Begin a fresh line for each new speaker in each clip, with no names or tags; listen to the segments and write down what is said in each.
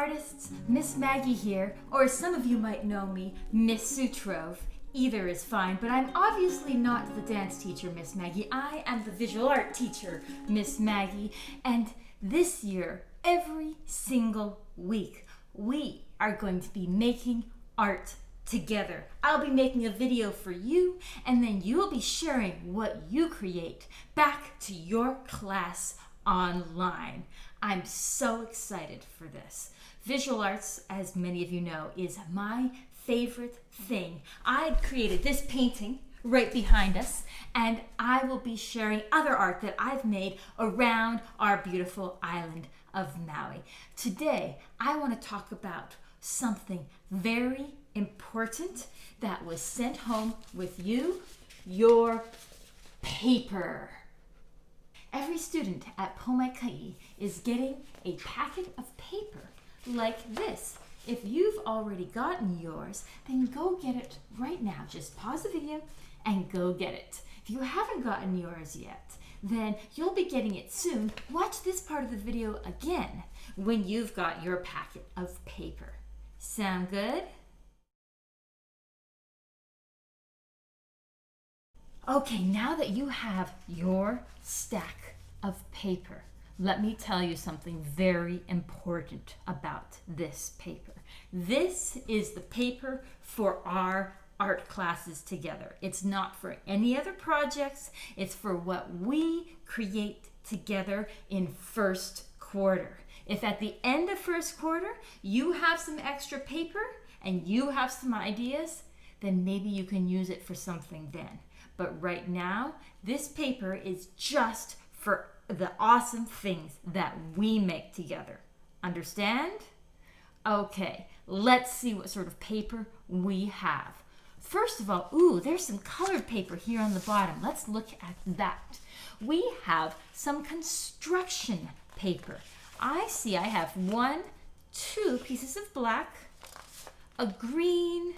artists, Miss Maggie here, or as some of you might know me, Miss Sutrove. Either is fine, but I'm obviously not the dance teacher, Miss Maggie. I am the visual art teacher, Miss Maggie. And this year, every single week, we are going to be making art together. I'll be making a video for you, and then you'll be sharing what you create back to your class online. I'm so excited for this. Visual arts, as many of you know, is my favorite thing. I created this painting right behind us, and I will be sharing other art that I've made around our beautiful island of Maui. Today, I want to talk about something very important that was sent home with you, your paper. Every student at Pomaikai is getting a packet of paper like this. If you've already gotten yours, then go get it right now. Just pause the video and go get it. If you haven't gotten yours yet, then you'll be getting it soon. Watch this part of the video again when you've got your packet of paper. Sound good? Okay, now that you have your stack of paper, let me tell you something very important about this paper. This is the paper for our art classes together. It's not for any other projects. It's for what we create together in first quarter. If at the end of first quarter you have some extra paper and you have some ideas, then maybe you can use it for something then. But right now, this paper is just for the awesome things that we make together. Understand? Okay, let's see what sort of paper we have. First of all, there's some colored paper here on the bottom. Let's look at that. We have some construction paper. I have 2 pieces of black, a green,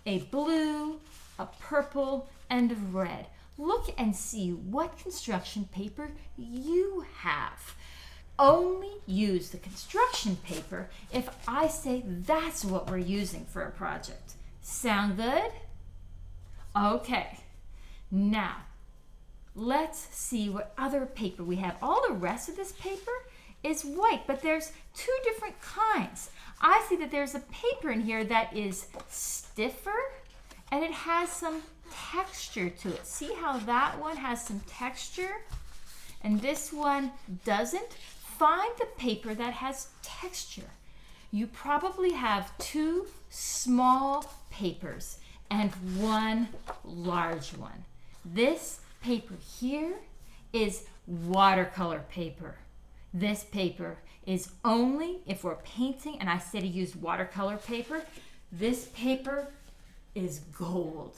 a blue, a purple, and a red. Look and see what construction paper you have. Only use the construction paper if I say that's what we're using for a project. Sound good? Okay. Now, let's see what other paper we have. All the rest of this paper is white, but there's 2 different kinds. I see that there's a paper in here that is stiffer and it has some texture to it. See how that one has some texture and this one doesn't? Find the paper that has texture. You probably have 2 small papers and 1 large one. This paper here is watercolor paper. This paper is only if we're painting, and I say to use watercolor paper. This paper is gold.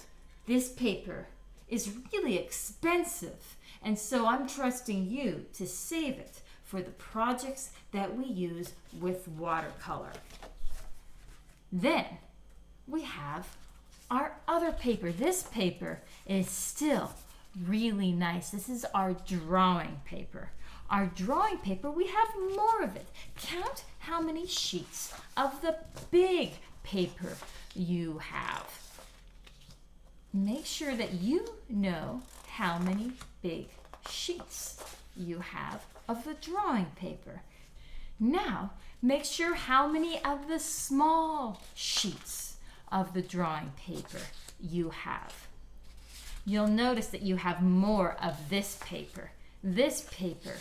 This paper is really expensive, and so I'm trusting you to save it for the projects that we use with watercolor. Then we have our other paper. This paper is still really nice. This is our drawing paper. Our drawing paper, we have more of it. Count how many sheets of the big paper you have. Make sure that you know how many big sheets you have of the drawing paper. Now, make sure how many of the small sheets of the drawing paper you have. You'll notice that you have more of this paper. This paper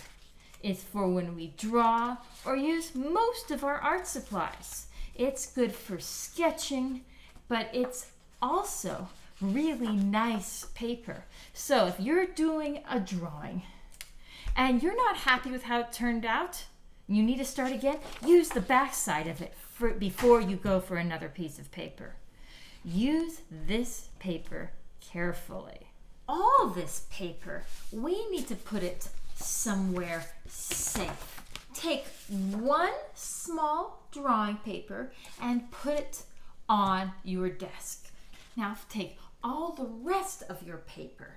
is for when we draw or use most of our art supplies. It's good for sketching, but it's also really nice paper. So if you're doing a drawing and you're not happy with how it turned out, you need to start again, use the back side of it before you go for another piece of paper. Use this paper carefully. All this paper, we need to put it somewhere safe. Take 1 small drawing paper and put it on your desk. Now take all the rest of your paper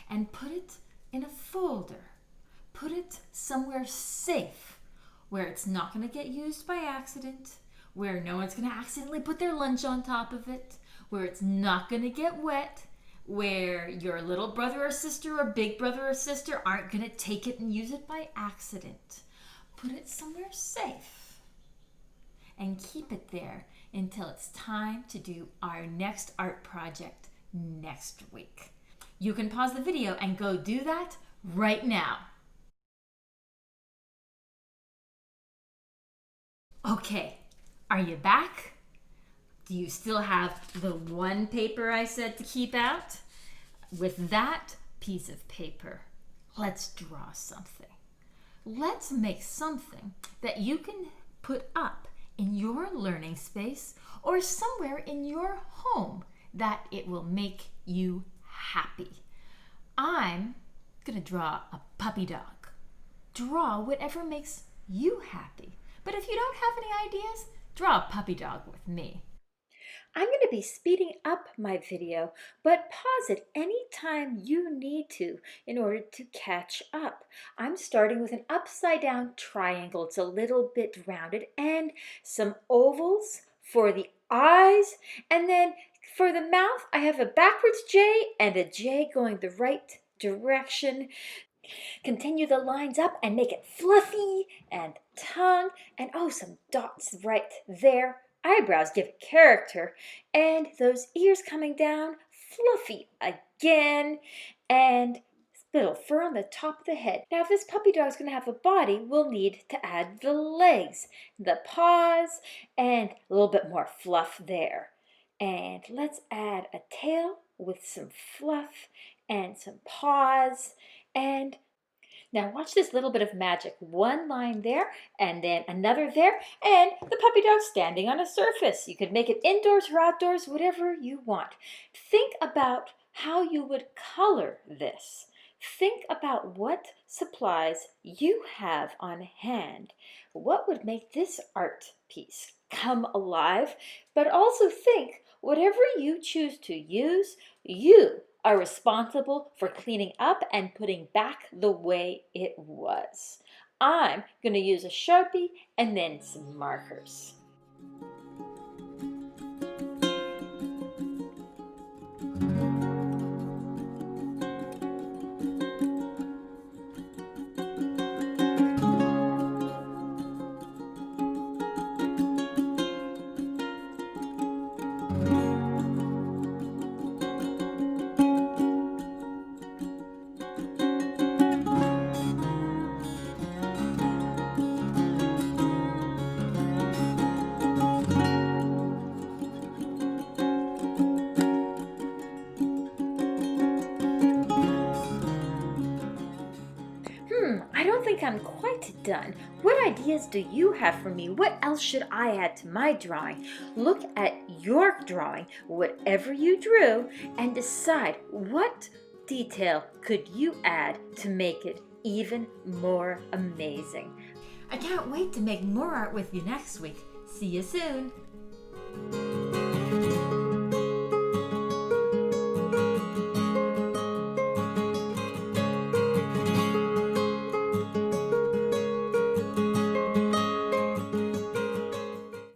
and put it in a folder. Put it somewhere safe where it's not going to get used by accident, where no one's going to accidentally put their lunch on top of it, where it's not going to get wet, where your little brother or sister or big brother or sister aren't going to take it and use it by accident. Put it somewhere safe and keep it there until it's time to do our next art project next week. You can pause the video and go do that right now. Okay, are you back? Do you still have the one paper I said to keep out? With that piece of paper, let's draw something. Let's make something that you can put up in your learning space or somewhere in your home that it will make you happy. I'm gonna draw a puppy dog. Draw whatever makes you happy. But if you don't have any ideas, draw a puppy dog with me. I'm going to be speeding up my video, but pause it anytime you need to in order to catch up. I'm starting with an upside down triangle. It's a little bit rounded, and some ovals for the eyes, and then for the mouth I have a backwards J and a J going the right direction. Continue the lines up and make it fluffy, and tongue, and oh, some dots right there. Eyebrows give it character, and those ears coming down, fluffy again, and little fur on the top of the head. Now, if this puppy dog's going to have a body, we'll need to add the legs, the paws, and a little bit more fluff there. And let's add a tail with some fluff and some paws, and now watch this little bit of magic. One line there, and then another there, and the puppy dog standing on a surface. You could make it indoors or outdoors, whatever you want. Think about how you would color this. Think about what supplies you have on hand. What would make this art piece come alive? But also think, whatever you choose to use, you are responsible for cleaning up and putting back the way it was. I'm going to use a Sharpie and then some markers. I don't think I'm quite done. What ideas do you have for me? What else should I add to my drawing? Look at your drawing, whatever you drew, and decide what detail could you add to make it even more amazing. I can't wait to make more art with you next week. See you soon.